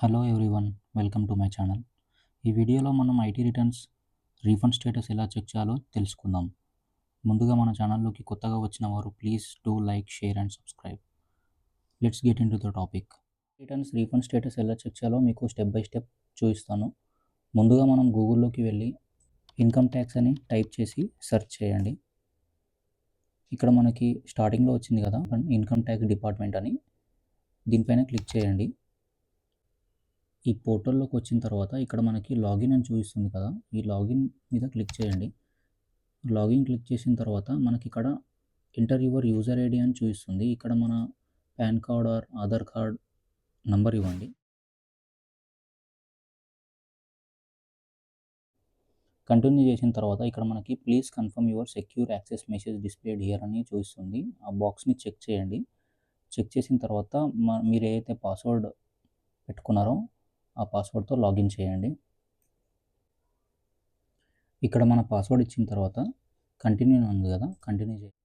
Hello everyone, welcome to my channel. ఈ వీడియోలో మనం ఐటీ రిటర్న్స్ రీఫండ్ స్టేటస్ ఎలా చెక్ చేయాలో తెలుసుకుందాం. ముందుగా మన ఛానల్లోకి కొత్తగా వచ్చిన వారు please do like, share and subscribe. Let's get in to the topic. Returns refund status ఎలా చెక్ చేయాలో మీకు స్టెప్ బై స్టెప్ చూపిస్తాను. ముందుగా మనం గూగుల్లోకి వెళ్ళి ఇన్కమ్ ట్యాక్స్ అని టైప్ చేసి సెర్చ్ చేయండి. ఇక్కడ మనకి స్టార్టింగ్లో వచ్చింది కదా ఇన్కమ్ ట్యాక్స్ డిపార్ట్మెంట్ అని, దీనిపైన క్లిక్ చేయండి. ఈ పోర్టల్లోకి వచ్చిన తర్వాత ఇక్కడ మనకి లాగిన్ అని చూపిస్తుంది కదా, ఈ లాగిన్ మీద క్లిక్ చేయండి. లాగిన్ క్లిక్ చేసిన తర్వాత మనకి ఇక్కడ ఎంటర్ యువర్ యూజర్ ఐడి అని చూపిస్తుంది. ఇక్కడ మన pan card or Aadhaar card number ఇవ్వండి. కంటిన్యూ చేసిన తర్వాత ఇక్కడ మనకి please confirm your secure access message displayed here అని చూపిస్తుంది. ఆ బాక్స్ని చెక్ చేయండి. చెక్ చేసిన తర్వాత మీరు ఏదైతే పాస్వర్డ్ పెట్టుకున్నారో ఆ పాస్వర్డ్తో లాగిన్ చేయండి. ఇక్కడ మన పాస్వర్డ్ ఇచ్చిన తర్వాత కంటిన్యూ ఉంది కదా, కంటిన్యూ చేయండి.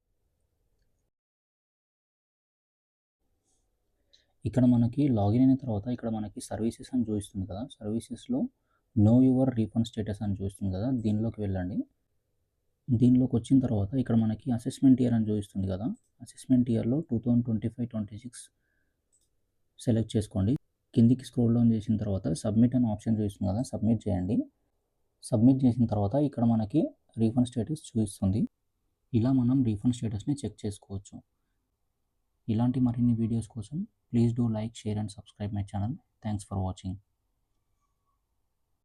ఇక్కడ మనకి లాగిన్ అయిన తర్వాత ఇక్కడ మనకి సర్వీసెస్ అని చూపిస్తుంది కదా, సర్వీసెస్లో నో యువర్ రీఫండ్ స్టేటస్ అని చూపిస్తుంది కదా, దీనిలోకి వెళ్ళండి. దీనిలోకి వచ్చిన తర్వాత ఇక్కడ మనకి అసెస్మెంట్ ఇయర్ అని చూపిస్తుంది కదా, అసెస్మెంట్ ఇయర్లో 2025-26 సెలెక్ట్ చేసుకోండి. కిందికి స్క్రోల్ డౌన్ చేసిన తర్వాత సబ్మిట్ అనే ఆప్షన్ చూపిస్తుంది కదా, సబ్మిట్ చేయండి. సబ్మిట్ చేసిన తర్వాత ఇక్కడ మనకి రీఫండ్ స్టేటస్ చూపిస్తుంది. ఇలా మనం రీఫండ్ స్టేటస్ని చెక్ చేసుకోవచ్చు. ఇలాంటి మరిన్ని వీడియోస్ కోసం please do like, share and subscribe my channel. Thanks for watching.